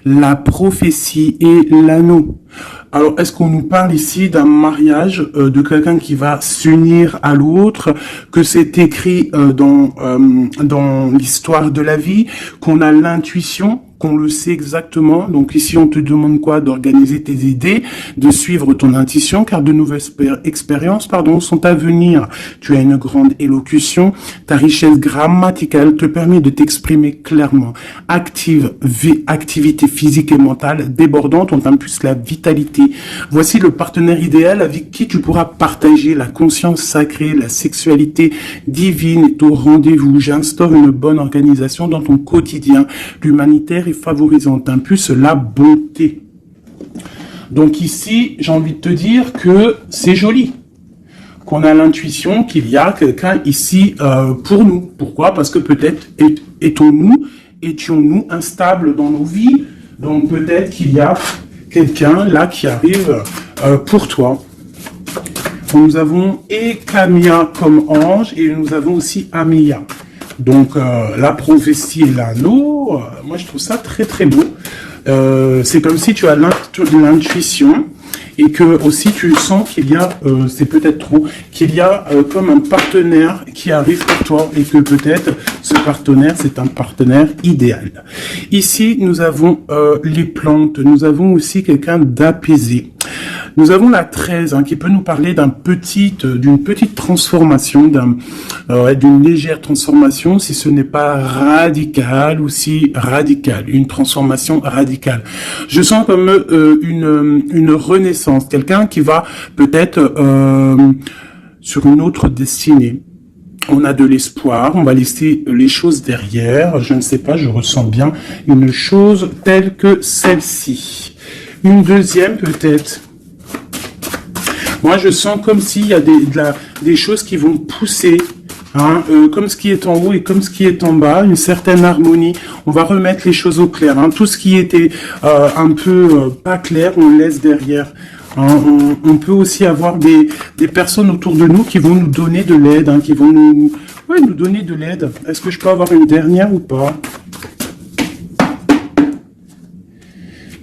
la prophétie et l'anneau. Alors, est-ce qu'on nous parle ici d'un mariage de quelqu'un qui va s'unir à l'autre, que c'est écrit dans l'histoire de la vie, qu'on a l'intuition, qu'on le sait exactement. Donc ici, on te demande quoi? D'organiser tes idées, de suivre ton intuition, car de nouvelles expériences, sont à venir. Tu as une grande élocution. Ta richesse grammaticale te permet de t'exprimer clairement. Activité physique et mentale débordante, on t'impulse la vitalité. Voici le partenaire idéal avec qui tu pourras partager la conscience sacrée, la sexualité divine est au rendez-vous. J'instaure une bonne organisation dans ton quotidien. L'humanitaire et favorisant t'impulse la bonté. Donc ici, j'ai envie de te dire que c'est joli, qu'on a l'intuition qu'il y a quelqu'un ici pour nous. Pourquoi? Parce que peut-être étions-nous instables dans nos vies, donc peut-être qu'il y a quelqu'un là qui arrive pour toi. Nous avons Ekamia comme ange et nous avons aussi Amia. Donc la prophétie et l'anneau, moi je trouve ça très très beau. C'est comme si tu as l'intuition et que aussi tu sens qu'il y a, c'est peut-être trop, qu'il y a comme un partenaire qui arrive pour toi et que peut-être ce partenaire c'est un partenaire idéal. Ici nous avons les plantes, nous avons aussi quelqu'un d'apaisé. Nous avons la 13 qui peut nous parler d'une petite transformation, d'une légère transformation, si ce n'est pas radical ou si radical, une transformation radicale. Je sens comme une renaissance, quelqu'un qui va peut-être sur une autre destinée. On a de l'espoir, on va laisser les choses derrière, je ne sais pas, je ressens bien une chose telle que celle-ci. Une deuxième peut-être. Moi, je sens comme s'il y a des choses qui vont pousser, comme ce qui est en haut et comme ce qui est en bas, une certaine harmonie. On va remettre les choses au clair. Tout ce qui était un peu pas clair, on le laisse derrière. On peut aussi avoir des personnes autour de nous qui vont nous donner de l'aide, qui vont nous donner de l'aide. Est-ce que je peux avoir une dernière ou pas?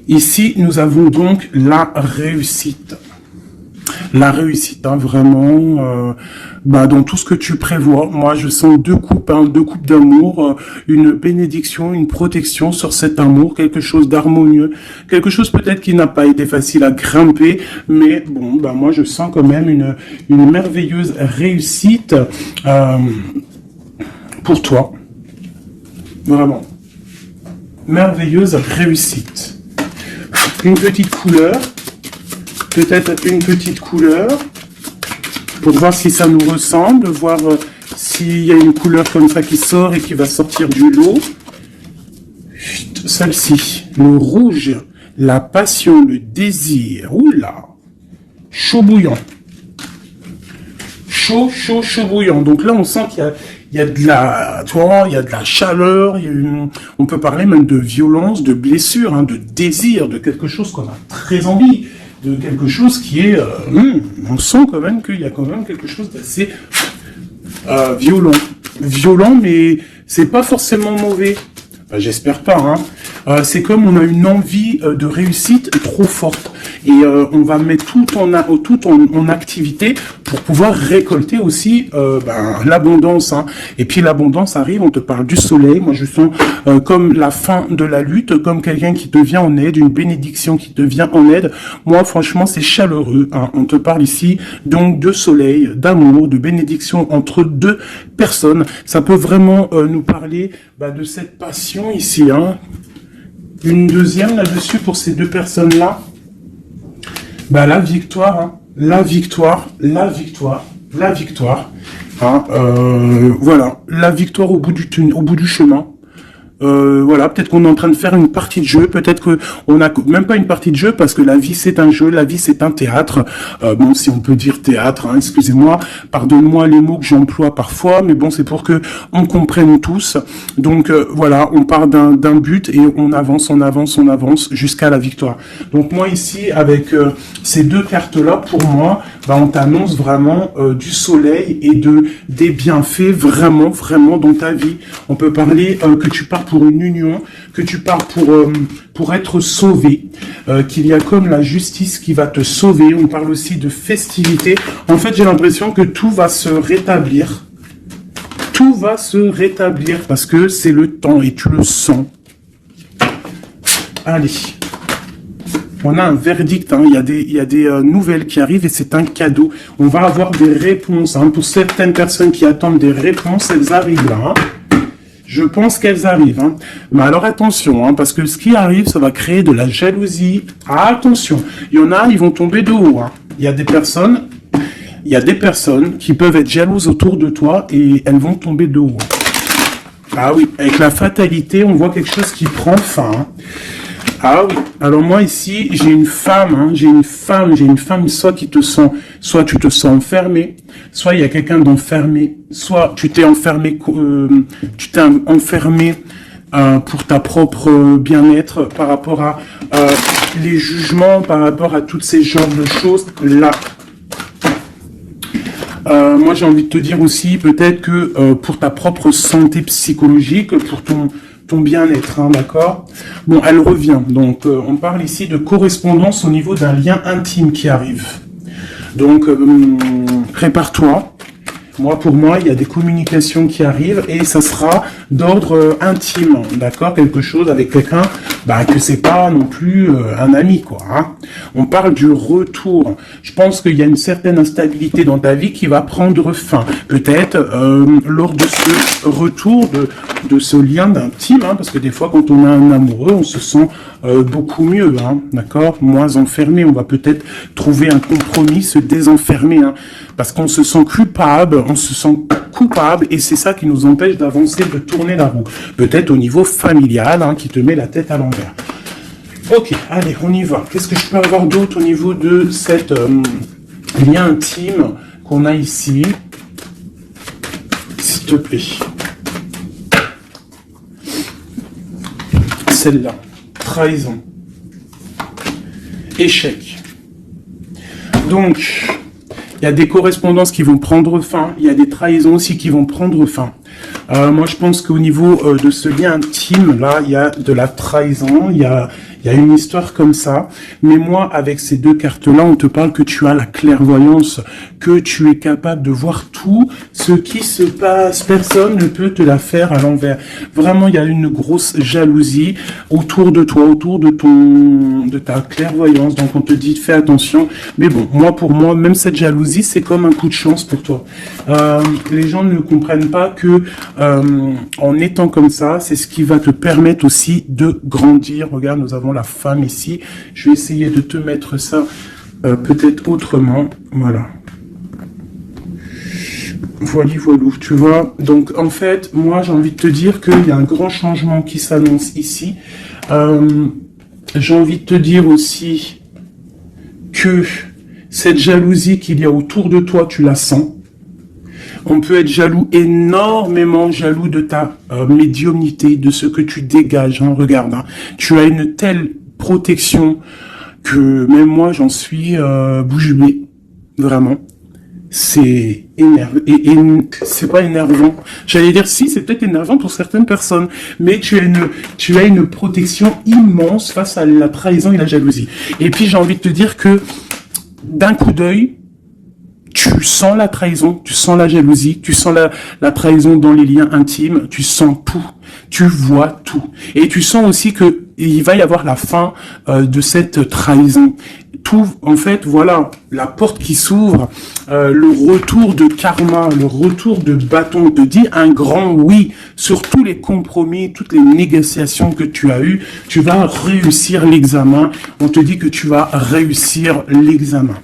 Ici, nous avons donc la réussite. La réussite, vraiment, dans tout ce que tu prévois. Moi, je sens deux coupes d'amour, une bénédiction, une protection sur cet amour, quelque chose d'harmonieux, quelque chose peut-être qui n'a pas été facile à grimper, mais bon, moi, je sens quand même une merveilleuse réussite pour toi. Vraiment. Merveilleuse réussite. Une petite couleur. Peut-être une petite couleur pour voir si ça nous ressemble, voir s'il y a une couleur comme ça qui sort et qui va sortir du lot. Celle-ci, le rouge, la passion, le désir. Oula, chaud bouillant. Chaud bouillant. Donc là, on sent qu'il y a de la, il y a de la chaleur, on peut parler même de violence, de blessure, de désir, de quelque chose qu'on a très envie. De quelque chose qui est... on sent quand même qu'il y a quand même quelque chose d'assez violent. Violent, mais c'est pas forcément mauvais. J'espère pas. C'est comme on a une envie de réussite trop forte. Et on va mettre tout en activité pour pouvoir récolter aussi l'abondance. Et puis l'abondance arrive, on te parle du soleil. Moi, je sens comme la fin de la lutte, comme quelqu'un qui te vient en aide, une bénédiction qui te vient en aide. Moi, franchement, c'est chaleureux. On te parle ici donc de soleil, d'amour, de bénédiction entre deux personnes. Ça peut vraiment nous parler de cette passion ici. Une deuxième là-dessus pour ces deux personnes-là. La victoire, la victoire. Voilà, la victoire au bout du chemin. Voilà, peut-être qu'on est en train de faire une partie de jeu, peut-être que on n'a même pas une partie de jeu parce que la vie c'est un jeu, la vie c'est un théâtre. Bon, si on peut dire théâtre, excusez-moi, pardonne-moi les mots que j'emploie parfois, mais bon, c'est pour que on comprenne tous. Donc voilà, on part d'un but et on avance jusqu'à la victoire. Donc moi ici, avec ces deux cartes-là, pour moi, on t'annonce vraiment du soleil et des bienfaits vraiment dans ta vie. On peut parler que tu pars pour une union, que tu pars pour être sauvé, qu'il y a comme la justice qui va te sauver. On parle aussi de festivité. En fait, j'ai l'impression que tout va se rétablir. Tout va se rétablir parce que c'est le temps et tu le sens. Allez. On a un verdict, hein. Il y a des nouvelles qui arrivent et c'est un cadeau. On va avoir des réponses. Hein. Pour certaines personnes qui attendent des réponses, elles arrivent là. Hein. Je pense qu'elles arrivent. Hein. Mais alors attention, hein, parce que ce qui arrive, ça va créer de la jalousie. Ah, attention, il y en a, ils vont tomber de haut. Hein. Il y a des personnes qui peuvent être jalouses autour de toi et elles vont tomber de haut. Ah oui, avec la fatalité, on voit quelque chose qui prend fin. Hein. Ah oui, alors moi ici, j'ai une femme, hein, j'ai une femme, soit tu te sens enfermé, soit il y a quelqu'un d'enfermé, soit tu t'es enfermé, pour ta propre bien-être par rapport à les jugements, par rapport à toutes ces genres de choses là. Moi j'ai envie de te dire aussi peut-être que pour ta propre santé psychologique, pour ton bien-être, hein, d'accord. Bon, elle revient. Donc, on parle ici de correspondance au niveau d'un lien intime qui arrive. Donc, prépare-toi. Moi, pour moi, il y a des communications qui arrivent et ça sera d'ordre intime, d'accord. Quelque chose avec quelqu'un, que c'est pas non plus un ami, quoi. Hein. On parle du retour. Je pense qu'il y a une certaine instabilité dans ta vie qui va prendre fin. Peut-être lors de ce retour de ce lien d'intime, hein, parce que des fois, quand on a un amoureux, on se sent beaucoup mieux, hein, d'accord, moins enfermé. On va peut-être trouver un compromis, se désenfermer, hein, parce qu'on se sent coupable, et c'est ça qui nous empêche d'avancer, de tourner la roue. Peut-être au niveau familial, hein, qui te met la tête à l'envers. Ok, allez, on y va. Qu'est-ce que je peux avoir d'autre au niveau de cette lien intime qu'on a ici? S'il te plaît. Celle-là. Trahison. Échec. Donc, il y a des correspondances qui vont prendre fin. Il y a des trahisons aussi qui vont prendre fin. Moi, je pense qu'au niveau de ce lien intime, là, il y a de la trahison, il y a une histoire comme ça. Mais moi, avec ces deux cartes-là, on te parle que tu as la clairvoyance, que tu es capable de voir tout ce qui se passe. Personne ne peut te la faire à l'envers. Vraiment, il y a une grosse jalousie autour de toi, autour de ta clairvoyance. Donc, on te dit, fais attention. Mais bon, pour moi, même cette jalousie, c'est comme un coup de chance pour toi. Les gens ne comprennent pas que en étant comme ça, c'est ce qui va te permettre aussi de grandir. Regarde, nous avons la femme ici. Je vais essayer de te mettre ça peut-être autrement. Voilà. Voilou, tu vois. Donc, en fait, moi, j'ai envie de te dire qu'il y a un grand changement qui s'annonce ici. J'ai envie de te dire aussi que cette jalousie qu'il y a autour de toi, tu la sens. On peut être jaloux, énormément jaloux de ta médiumnité, de ce que tu dégages. Hein, regarde, hein. Tu as une telle protection que même moi, j'en suis bouche bée. Vraiment. C'est énervant. Et c'est pas énervant. J'allais dire si, c'est peut-être énervant pour certaines personnes. Mais tu as une protection immense face à la trahison et la jalousie. Et puis, j'ai envie de te dire que d'un coup d'œil, tu sens la trahison, tu sens la jalousie, tu sens la trahison dans les liens intimes, tu sens tout, tu vois tout. Et tu sens aussi que il va y avoir la fin de cette trahison. Tout, en fait, voilà, la porte qui s'ouvre, le retour de karma, le retour de bâton, te dit un grand oui sur tous les compromis, toutes les négociations que tu as eues. Tu vas réussir l'examen. On te dit que tu vas réussir l'examen.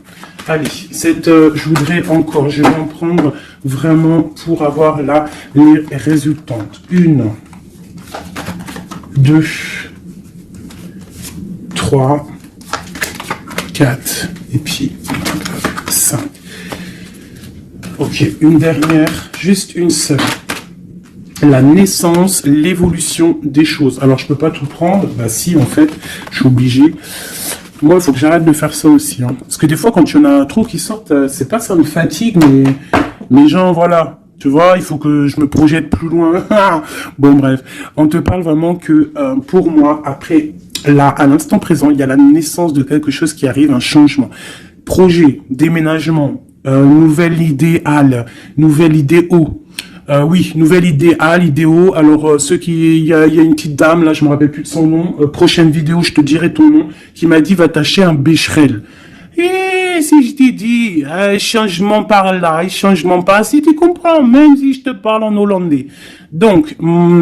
Allez, je vais en prendre vraiment pour avoir là les résultantes. 1, 2, 3, 4, et puis 5. Ok, une dernière, juste une seule. La naissance, l'évolution des choses. Alors, je peux pas tout prendre. Bah si, en fait, je suis obligé. Moi, il faut que j'arrête de faire ça aussi. Hein. Parce que des fois, quand il y en a trop qui sortent, c'est pas ça me fatigue, mais genre, voilà. Tu vois, il faut que je me projette plus loin. Bon, bref. On te parle vraiment que, pour moi, après, là, à l'instant présent, il y a la naissance de quelque chose qui arrive, un changement. Projet, déménagement, nouvelle idéale, nouvelle idéo. Oui, nouvelle idéo. Alors, il y a une petite dame, là, je me rappelle plus de son nom. Prochaine vidéo, je te dirai ton nom, qui m'a dit, va t'acheter un Becherel. Et si je t'ai dit, changement par là, changement par si tu comprends, même si je te parle en hollandais. Donc,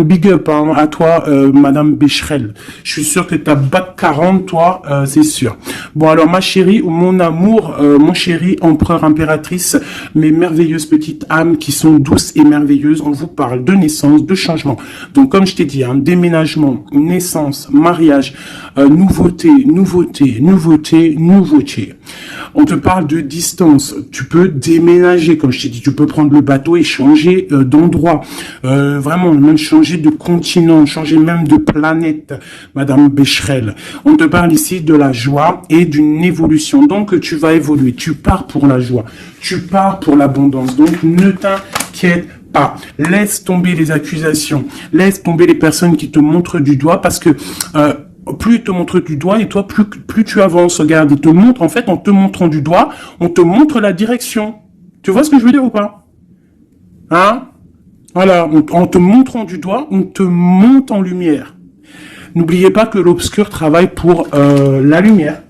big up hein, à toi, Madame Becherel. Je suis sûr que t'as bac 40, toi, c'est sûr. Bon, alors, ma chérie, mon amour, mon chéri, empereur, impératrice, mes merveilleuses petites âmes qui sont douces et merveilleuses, on vous parle de naissance, de changement. Donc, comme je t'ai dit, hein, déménagement, naissance, mariage, nouveauté. On te parle de distance. Tu peux déménager, comme je t'ai dit. Tu peux prendre le bateau et changer d'endroit. Vraiment, même changer de continent, changer même de planète, Madame Becherel. On te parle ici de la joie et d'une évolution. Donc, tu vas évoluer. Tu pars pour la joie. Tu pars pour l'abondance. Donc, ne t'inquiète pas. Laisse tomber les accusations. Laisse tomber les personnes qui te montrent du doigt parce que... plus ils te montrent du doigt et toi, plus tu avances. Regarde, ils te montrent, en fait, en te montrant du doigt, on te montre la direction. Tu vois ce que je veux dire ou pas? Hein? Voilà, en te montrant du doigt, on te monte en lumière. N'oubliez pas que l'obscur travaille pour la lumière.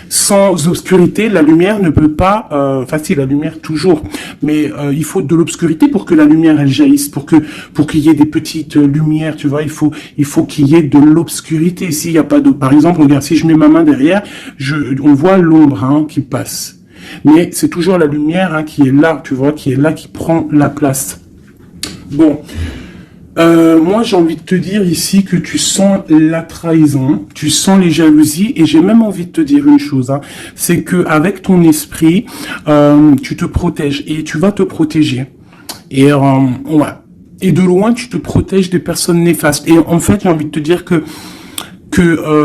Sans obscurité, la lumière ne peut pas... si, la lumière toujours. Mais il faut de l'obscurité pour que la lumière, elle jaillisse. Pour qu'il y ait des petites lumières, tu vois. Il faut qu'il y ait de l'obscurité. S'il n'y a pas de... Par exemple, regarde, si je mets ma main derrière, on voit l'ombre hein, qui passe. Mais c'est toujours la lumière hein, qui est là, tu vois, qui est là, qui prend la place. Bon... moi, j'ai envie de te dire ici que tu sens la trahison, tu sens les jalousies, et j'ai même envie de te dire une chose, hein, c'est que avec ton esprit, tu te protèges et tu vas te protéger. Et ouais. Et de loin, tu te protèges des personnes néfastes. Et en fait, j'ai envie de te dire que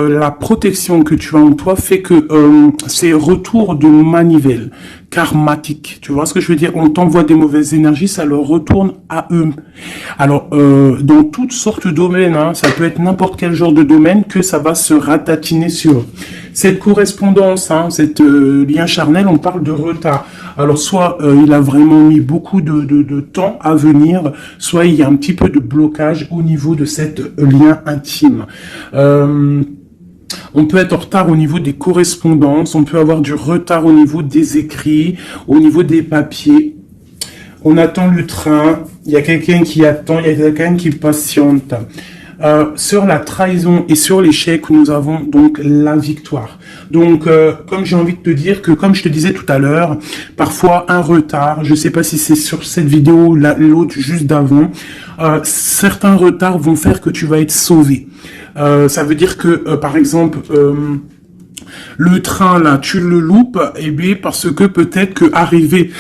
la protection que tu as en toi fait que c'est retour de manivelle karmatique. Tu vois ce que je veux dire? On t'envoie des mauvaises énergies, ça leur retourne à eux. Alors, dans toutes sortes de domaines, hein, ça peut être n'importe quel genre de domaine que ça va se ratatiner sur eux. Cette correspondance, hein, cette lien charnel, on parle de retard. Alors, soit il a vraiment mis beaucoup de temps à venir, soit il y a un petit peu de blocage au niveau de cette lien intime. On peut être en retard au niveau des correspondances, on peut avoir du retard au niveau des écrits, au niveau des papiers. On attend le train, il y a quelqu'un qui attend, il y a quelqu'un qui patiente. Sur la trahison et sur l'échec, nous avons donc la victoire. Donc, comme j'ai envie de te dire que, comme je te disais tout à l'heure, parfois un retard, je sais pas si c'est sur cette vidéo ou l'autre juste d'avant, certains retards vont faire que tu vas être sauvé. Ça veut dire que, par exemple, le train, là, tu le loupes, eh bien, parce que peut-être que arrivé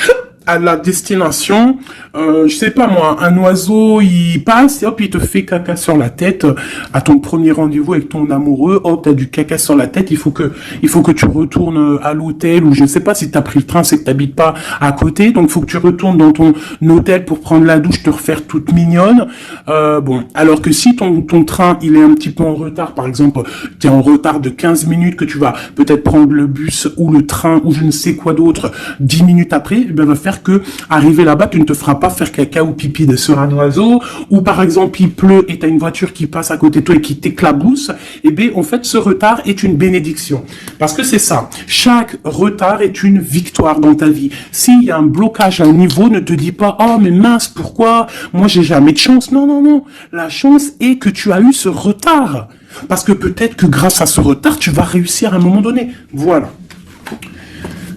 à la destination, je sais pas moi, un oiseau, il passe, et hop, il te fait caca sur la tête, à ton premier rendez-vous avec ton amoureux, hop, t'as du caca sur la tête, il faut que tu retournes à l'hôtel, ou je sais pas, si t'as pris le train, c'est que t'habites pas à côté, donc il faut que tu retournes dans ton hôtel pour prendre la douche, te refaire toute mignonne, bon, alors que si ton train, il est un petit peu en retard, par exemple, t'es en retard de 15 minutes, que tu vas peut-être prendre le bus, ou le train, ou je ne sais quoi d'autre, 10 minutes après, eh ben, va faire que, arrivé là-bas, tu ne te feras pas faire caca ou pipi sur un oiseau, ou par exemple, il pleut et t'as une voiture qui passe à côté de toi et qui t'éclabousse, et bien, en fait, ce retard est une bénédiction. Parce que c'est ça. Chaque retard est une victoire dans ta vie. S'il y a un blocage à un niveau, ne te dis pas, oh, mais mince, pourquoi? Moi, j'ai jamais de chance. Non, non, non. La chance est que tu as eu ce retard. Parce que peut-être que grâce à ce retard, tu vas réussir à un moment donné. Voilà.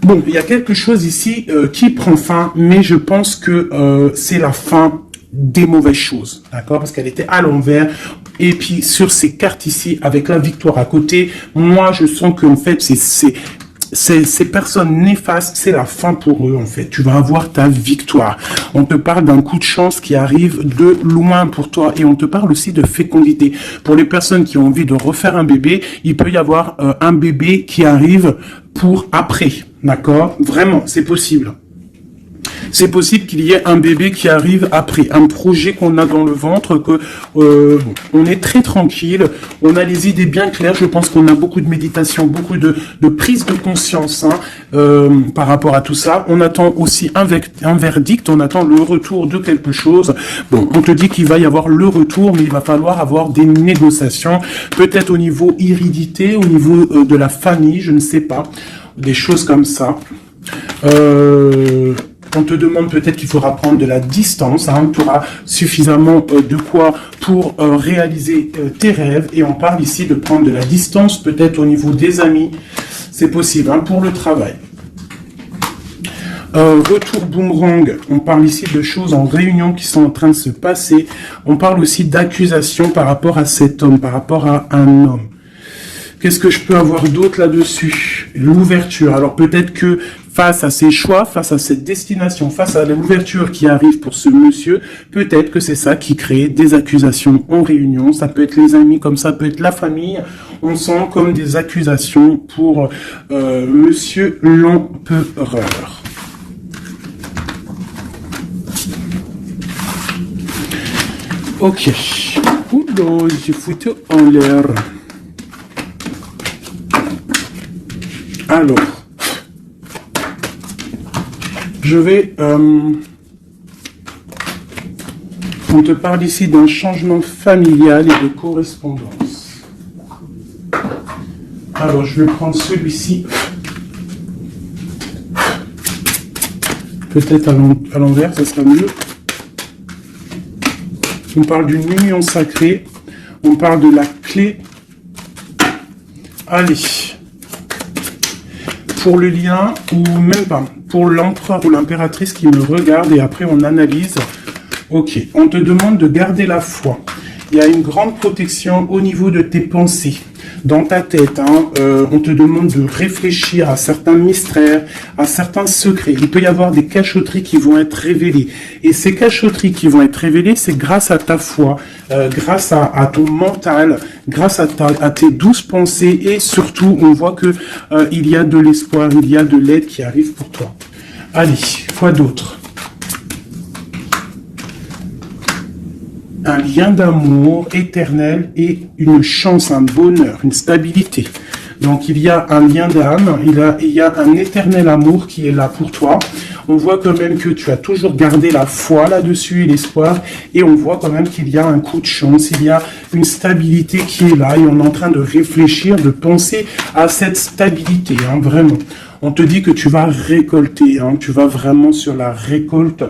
Bon, il y a quelque chose ici qui prend fin, mais je pense que c'est la fin des mauvaises choses, d'accord? Parce qu'elle était à l'envers. Et puis, sur ces cartes ici, avec la victoire à côté, moi, je sens qu'en fait, ces personnes néfastes, c'est la fin pour eux, en fait. Tu vas avoir ta victoire. On te parle d'un coup de chance qui arrive de loin pour toi. Et on te parle aussi de fécondité. Pour les personnes qui ont envie de refaire un bébé, il peut y avoir un bébé qui arrive pour après. D'accord? Vraiment, c'est possible. C'est possible qu'il y ait un bébé qui arrive après, un projet qu'on a dans le ventre, que on est très tranquille, on a les idées bien claires. Je pense qu'on a beaucoup de méditation, beaucoup de prise de conscience par rapport à tout ça. On attend aussi un verdict, on attend le retour de quelque chose. Bon, on te dit qu'il va y avoir le retour, mais il va falloir avoir des négociations, peut-être au niveau hérédité, au niveau de la famille, je ne sais pas, des choses comme ça. On te demande peut-être qu'il faudra prendre de la distance, tu auras suffisamment de quoi pour réaliser tes rêves, et on parle ici de prendre de la distance, peut-être au niveau des amis, c'est possible, pour le travail. Retour boomerang, on parle ici de choses en réunion qui sont en train de se passer, on parle aussi d'accusations par rapport à cet homme, par rapport à un homme. Qu'est-ce que je peux avoir d'autre là-dessus? L'ouverture. Alors peut-être que face à ses choix, face à cette destination, face à l'ouverture qui arrive pour ce monsieur, peut-être que c'est ça qui crée des accusations en réunion. Ça peut être les amis, comme ça peut être la famille. On sent comme des accusations pour monsieur l'empereur. Ok. Oula, j'ai foutu en l'air. Alors, je vais... on te parle ici d'un changement familial et de correspondance. Alors, je vais prendre celui-ci. Peut-être à l'envers, ça sera mieux. On parle d'une union sacrée. On parle de la clé. Allez. Pour le lien, ou même pas, pour l'empereur ou l'impératrice qui me regarde, et après on analyse. Ok, on te demande de garder la foi. Il y a une grande protection au niveau de tes pensées, dans ta tête. On te demande de réfléchir à certains mystères, à certains secrets. Il peut y avoir des cachotteries qui vont être révélées. Et ces cachotteries qui vont être révélées, c'est grâce à ta foi, grâce à ton mental, grâce à tes douces pensées. Et surtout, on voit que il y a de l'espoir, il y a de l'aide qui arrive pour toi. Allez, quoi d'autre? Un lien d'amour éternel et une chance, un bonheur, une stabilité. Donc il y a un lien d'âme, il y a un éternel amour qui est là pour toi. On voit quand même que tu as toujours gardé la foi là-dessus et l'espoir, et on voit quand même qu'il y a un coup de chance, il y a une stabilité qui est là, et on est en train de réfléchir, de penser à cette stabilité, vraiment. On te dit que tu vas récolter, tu vas vraiment sur la récolte,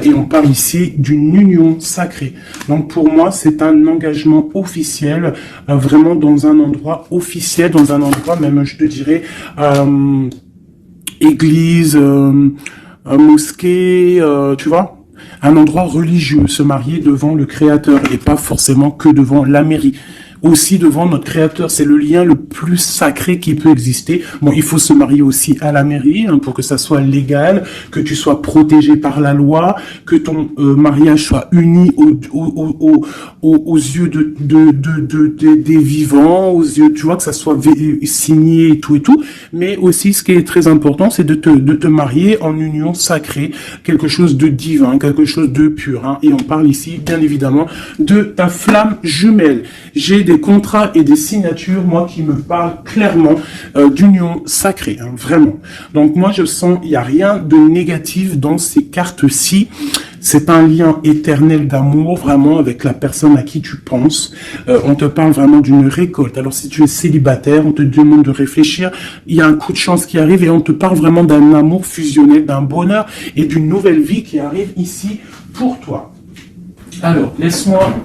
et on parle ici d'une union sacrée. Donc pour moi, c'est un engagement officiel, vraiment dans un endroit officiel, dans un endroit même, je te dirais, église, mosquée, tu vois, un endroit religieux, se marier devant le Créateur et pas forcément que devant la mairie. Aussi devant notre Créateur, c'est le lien le plus sacré qui peut exister. Bon, il faut se marier aussi à la mairie pour que ça soit légal, que tu sois protégé par la loi, que ton mariage soit uni aux yeux des vivants, aux yeux, tu vois, que ça soit signé et tout. Mais aussi, ce qui est très important, c'est de te marier en union sacrée, quelque chose de divin, quelque chose de pur. Et on parle ici, bien évidemment, de ta flamme jumelle. J'ai des contrats et des signatures, moi, qui me parlent clairement d'union sacrée, vraiment. Donc moi, je sens, il n'y a rien de négatif dans ces cartes-ci. C'est un lien éternel d'amour, vraiment, avec la personne à qui tu penses. On te parle vraiment d'une récolte. Alors, si tu es célibataire, on te demande de réfléchir. Il y a un coup de chance qui arrive et on te parle vraiment d'un amour fusionnel, d'un bonheur et d'une nouvelle vie qui arrive ici pour toi. Alors, laisse-moi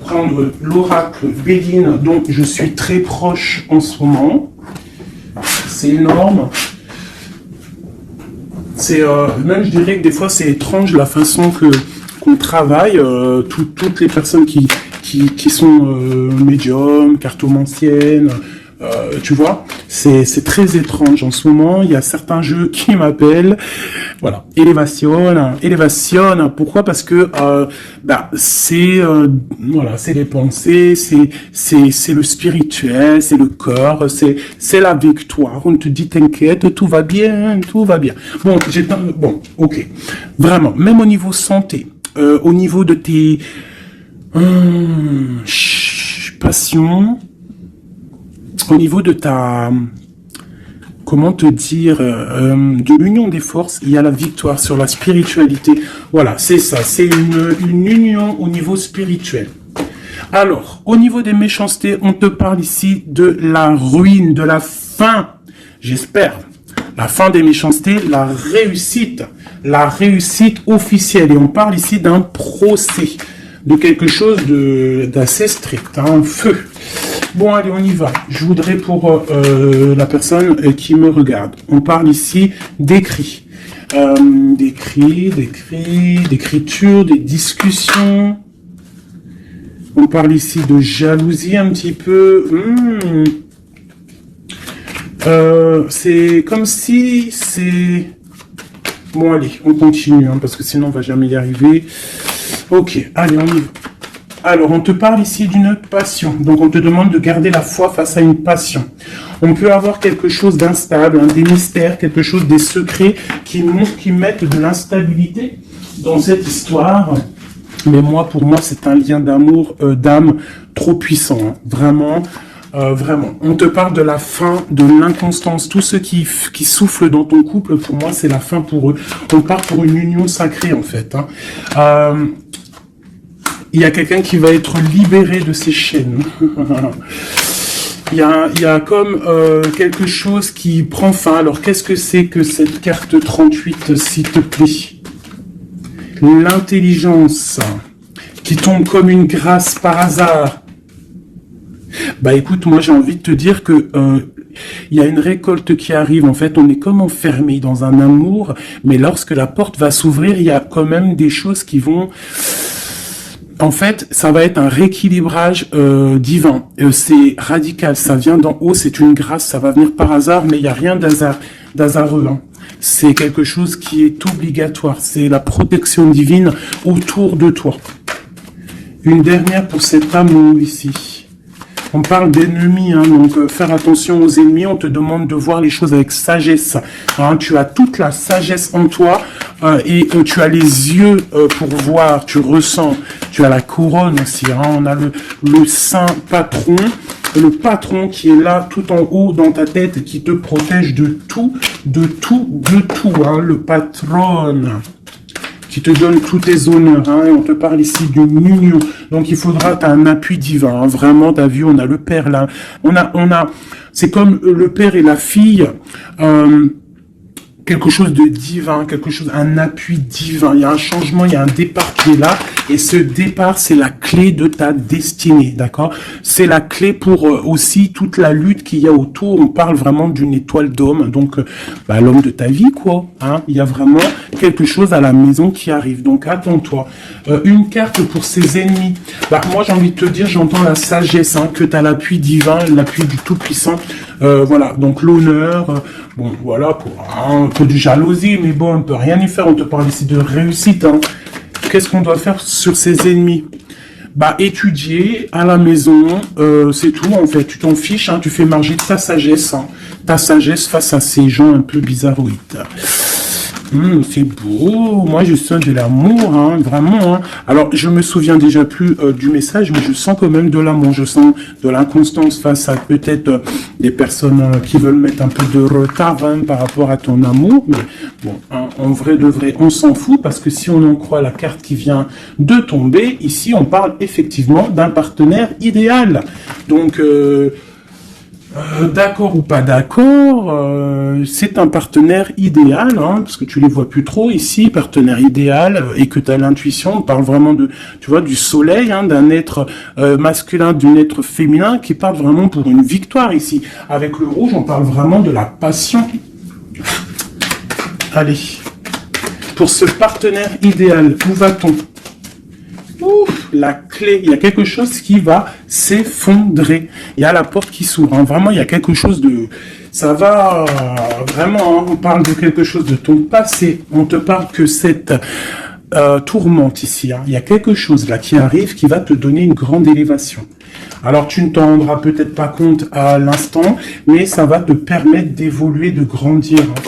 prendre l'oracle Béline, dont je suis très proche en ce moment. C'est énorme. C'est même, je dirais que des fois c'est étrange la façon qu'on travaille. Toutes les personnes qui sont médiums, cartomanciennes, tu vois, C'est très étrange en ce moment. Il y a certains jeux qui m'appellent. Voilà. Élévation. Pourquoi? Parce que c'est voilà, c'est les pensées, c'est le spirituel, c'est le corps, c'est la victoire. On te dit t'inquiète, tout va bien, tout va bien. Bon, ok. Vraiment, même au niveau santé, au niveau de tes passions. Au niveau de ta, comment te dire, de l'union des forces, il y a la victoire sur la spiritualité. Voilà, c'est ça, c'est une union au niveau spirituel. Alors, au niveau des méchancetés, on te parle ici de la ruine, de la fin, j'espère. La fin des méchancetés, la réussite officielle. Et on parle ici d'un procès, de quelque chose d'assez strict, hein, feu. Bon, allez, on y va. Je voudrais pour la personne qui me regarde, on parle ici d'écrit. D'écriture, des discussions. On parle ici de jalousie un petit peu. C'est comme si c'est... Bon, allez, on continue, hein, parce que sinon on va jamais y arriver. Ok, allez, on y va. Alors, on te parle ici d'une passion. Donc, on te demande de garder la foi face à une passion. On peut avoir quelque chose d'instable, hein, des mystères, quelque chose, des secrets qui mettent de l'instabilité dans cette histoire. Mais pour moi, c'est un lien d'amour, d'âme trop puissant. Hein. Vraiment. On te parle de la fin, de l'inconstance. Tous ceux qui soufflent dans ton couple, pour moi, c'est la fin pour eux. On part pour une union sacrée, en fait. Hein. Il y a quelqu'un qui va être libéré de ses chaînes. Il y a comme quelque chose qui prend fin. Alors, qu'est-ce que c'est que cette carte 38, s'il te plaît? L'intelligence qui tombe comme une grâce par hasard. Bah écoute, moi j'ai envie de te dire que il y a une récolte qui arrive. En fait, on est comme enfermé dans un amour, mais lorsque la porte va s'ouvrir, il y a quand même des choses qui vont... En fait, ça va être un rééquilibrage divin. C'est radical, ça vient d'en haut, c'est une grâce, ça va venir par hasard, mais il n'y a rien d'hasardeux. Hein. C'est quelque chose qui est obligatoire. C'est la protection divine autour de toi. Une dernière pour cet amour ici. On parle d'ennemis, hein, donc faire attention aux ennemis. On te demande de voir les choses avec sagesse. Hein, tu as toute la sagesse en toi et tu as les yeux pour voir, tu ressens. Tu as la couronne aussi. Hein, on a le saint patron, le patron qui est là tout en haut dans ta tête, qui te protège de tout, hein, le patron. Qui te donne tous tes honneurs, hein, et on te parle ici d'une union. Donc il faudra, t'as un appui divin, hein, vraiment, t'as vu, on a le père là, on a, c'est comme le père et la fille, quelque chose de divin, un appui divin. Il y a un changement, il y a un départ qui est là. Et ce départ, c'est la clé de ta destinée, d'accord? C'est la clé pour aussi toute la lutte qu'il y a autour. On parle vraiment d'une étoile d'homme, donc l'homme de ta vie, quoi. Hein? Il y a vraiment quelque chose à la maison qui arrive. Donc attends-toi. Une carte pour ses ennemis. Moi, j'ai envie de te dire, j'entends la sagesse, hein, que tu as l'appui divin, l'appui du Tout-Puissant. Voilà, donc l'honneur, bon, voilà, un peu de jalousie, mais bon, on ne peut rien y faire. On te parle ici de réussite, hein. Qu'est-ce qu'on doit faire sur ses ennemis? Étudier à la maison, c'est tout en fait. Tu t'en fiches, hein, tu fais marger ta sagesse face à ces gens un peu bizarroïdes. C'est beau, moi je sens de l'amour, hein, vraiment. Hein. Alors je me souviens déjà plus du message, mais je sens quand même de l'amour, je sens de l'inconstance face à peut-être des personnes qui veulent mettre un peu de retard hein, par rapport à ton amour. Mais bon, hein, en vrai de vrai, on s'en fout parce que si on en croit la carte qui vient de tomber, ici on parle effectivement d'un partenaire idéal. Donc... d'accord ou pas d'accord, c'est un partenaire idéal, hein, parce que tu les vois plus trop ici, partenaire idéal, et que tu as l'intuition, on parle vraiment de, tu vois, du soleil, hein, d'un être masculin, d'un être féminin, qui parle vraiment pour une victoire ici. Avec le rouge, on parle vraiment de la passion. Allez, pour ce partenaire idéal, où va-t-on? Ouf. la clé. Il y a quelque chose qui va s'effondrer. Il y a la porte qui s'ouvre. Hein. Vraiment, il y a quelque chose de... Ça va vraiment, hein, on parle de quelque chose de ton passé. On te parle que cette tourmente ici. Hein. Il y a quelque chose là qui arrive qui va te donner une grande élévation. Alors, tu ne t'en rendras peut-être pas compte à l'instant, mais ça va te permettre d'évoluer, de grandir. Hein.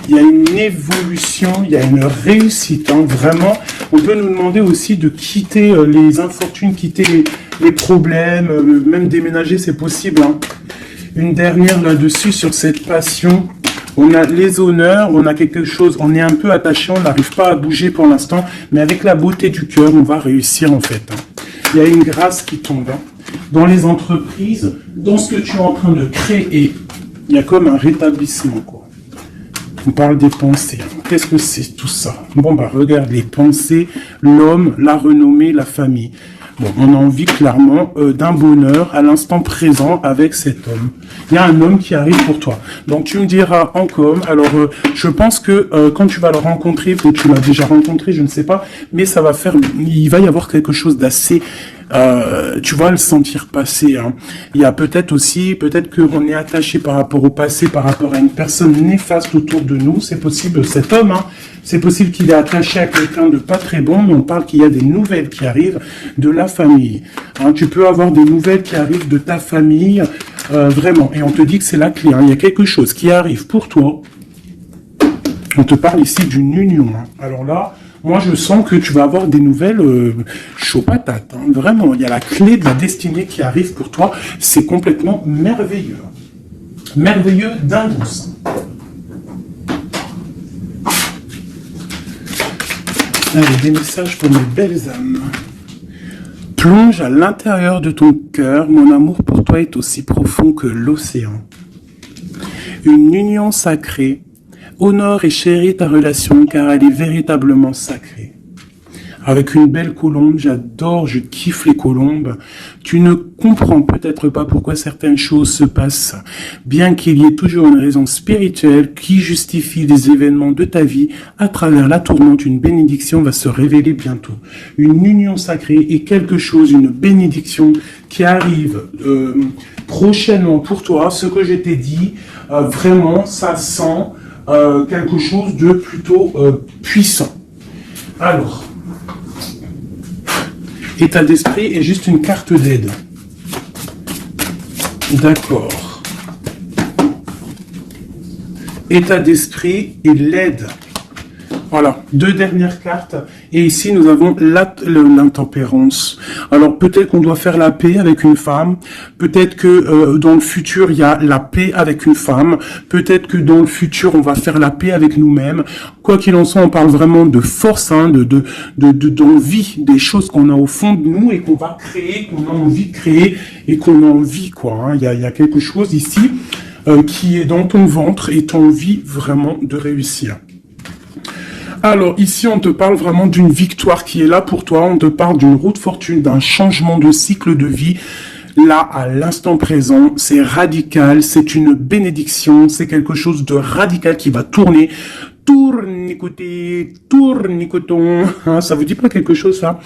Il y a une évolution, il y a une réussite. Hein. Vraiment, on peut nous demander aussi de quitter les infortunes, quitter les problèmes, même déménager, c'est possible. Hein. Une dernière là-dessus sur cette passion. On a les honneurs, on a quelque chose, on est un peu attaché, on n'arrive pas à bouger pour l'instant, mais avec la beauté du cœur, on va réussir en fait. Hein. Il y a une grâce qui tombe. Hein. Dans les entreprises, dans ce que tu es en train de créer, il y a comme un rétablissement, quoi. On parle des pensées. Hein. Qu'est-ce que c'est tout ça? Bon, bah regarde, les pensées, l'homme, la renommée, la famille. Bon, on a envie clairement d'un bonheur à l'instant présent avec cet homme. Il y a un homme qui arrive pour toi. Donc tu me diras en com. Alors je pense que quand tu vas le rencontrer, peut-être tu l'as déjà rencontré, je ne sais pas, mais ça va faire, il va y avoir quelque chose d'assez, tu vas le sentir passer. Hein. Il y a peut-être aussi, peut-être qu'on est attaché par rapport au passé, par rapport à une personne néfaste autour de nous. C'est possible, cet homme, hein, c'est possible qu'il est attaché à quelqu'un de pas très bon, mais on parle qu'il y a des nouvelles qui arrivent de la famille. Hein, tu peux avoir des nouvelles qui arrivent de ta famille, vraiment. Et on te dit que c'est la clé. Hein. Il y a quelque chose qui arrive pour toi. On te parle ici d'une union. Hein. Alors là, moi je sens que tu vas avoir des nouvelles chaud patate. Hein. Vraiment, il y a la clé de la destinée qui arrive pour toi. C'est complètement merveilleux. Merveilleux dingue. Allez, des messages pour mes belles âmes. Plonge à l'intérieur de ton cœur. Mon amour pour toi est aussi profond que l'océan. Une union sacrée. Honore et chéris ta relation car elle est véritablement sacrée. Avec une belle colombe, j'adore, je kiffe les colombes. Tu ne comprends peut-être pas pourquoi certaines choses se passent, bien qu'il y ait toujours une raison spirituelle qui justifie les événements de ta vie. À travers la tourmente, une bénédiction va se révéler bientôt. Une union sacrée est quelque chose, une bénédiction qui arrive prochainement pour toi. Ce que je t'ai dit, vraiment, ça sent quelque chose de plutôt puissant. Alors, état d'esprit est juste une carte d'aide. D'accord. État d'esprit et l'aide. Voilà, deux dernières cartes. Et ici, nous avons l'intempérance. Alors, peut-être qu'on doit faire la paix avec une femme. Peut-être que dans le futur, il y a la paix avec une femme. Peut-être que dans le futur, on va faire la paix avec nous-mêmes. Quoi qu'il en soit, on parle vraiment de force, hein, d'envie, des choses qu'on a au fond de nous et qu'on va créer, qu'on a envie de créer et qu'on a envie, quoi. Hein. Il y a quelque chose ici qui est dans ton ventre et tu as envie vraiment de réussir. Alors, ici, on te parle vraiment d'une victoire qui est là pour toi. On te parle d'une roue de fortune, d'un changement de cycle de vie. Là, à l'instant présent, c'est radical, c'est une bénédiction, c'est quelque chose de radical qui va tourner. Tournicoté, tournicoton. Hein, ça vous dit pas quelque chose, ça?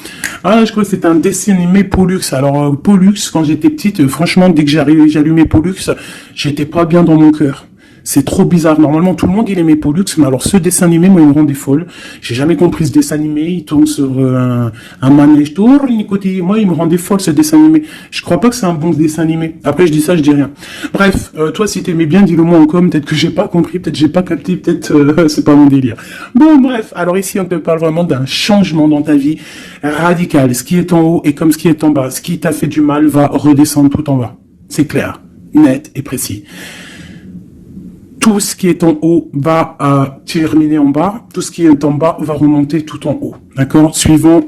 Ah, je crois que c'est un dessin animé Pollux. Alors, Pollux, quand j'étais petite, franchement, dès que j'allumais Pollux, j'étais pas bien dans mon cœur. C'est trop bizarre. Normalement, tout le monde, il aimait Pollux, mais alors ce dessin animé, moi, il me rendait folle. J'ai jamais compris ce dessin animé. Il tourne sur un manège. Moi, il me rendait folle, ce dessin animé. Je crois pas que c'est un bon dessin animé. Après, je dis ça, je dis rien. Bref, toi, si t'aimais bien, dis-le moi en com. Peut-être que j'ai pas compris, peut-être j'ai pas capté, peut-être c'est pas mon délire. Bon, bref. Alors ici, on te parle vraiment d'un changement dans ta vie radical. Ce qui est en haut est comme ce qui est en bas. Ce qui t'a fait du mal va redescendre tout en bas. C'est clair, net et précis. Tout ce qui est en haut va terminer en bas. Tout ce qui est en bas va remonter tout en haut. D'accord? Suivant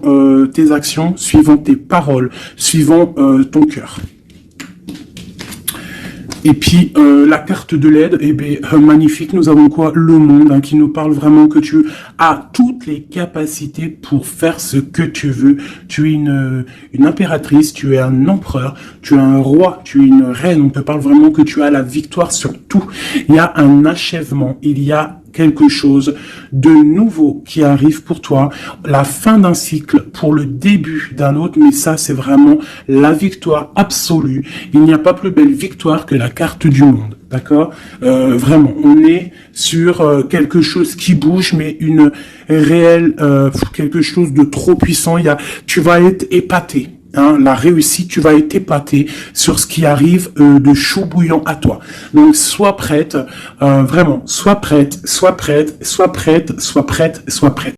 tes actions, suivant tes paroles, suivant ton cœur. Et puis, la carte de l'aide, eh bien, magnifique. Nous avons quoi? Le monde, hein, qui nous parle vraiment que tu as toutes les capacités pour faire ce que tu veux. Tu es une impératrice, tu es un empereur, tu es un roi, tu es une reine. On te parle vraiment que tu as la victoire sur tout. Il y a un achèvement, il y a quelque chose de nouveau qui arrive pour toi, la fin d'un cycle pour le début d'un autre, mais ça c'est vraiment la victoire absolue. Il n'y a pas plus belle victoire que la carte du monde, d'accord? Vraiment, on est sur quelque chose qui bouge, mais une réelle, quelque chose de trop puissant. Tu vas être épaté. Hein, la réussite, tu vas être épaté sur ce qui arrive de chaud bouillant à toi. Donc, sois prête, vraiment, sois prête, sois prête, sois prête, sois prête, sois prête.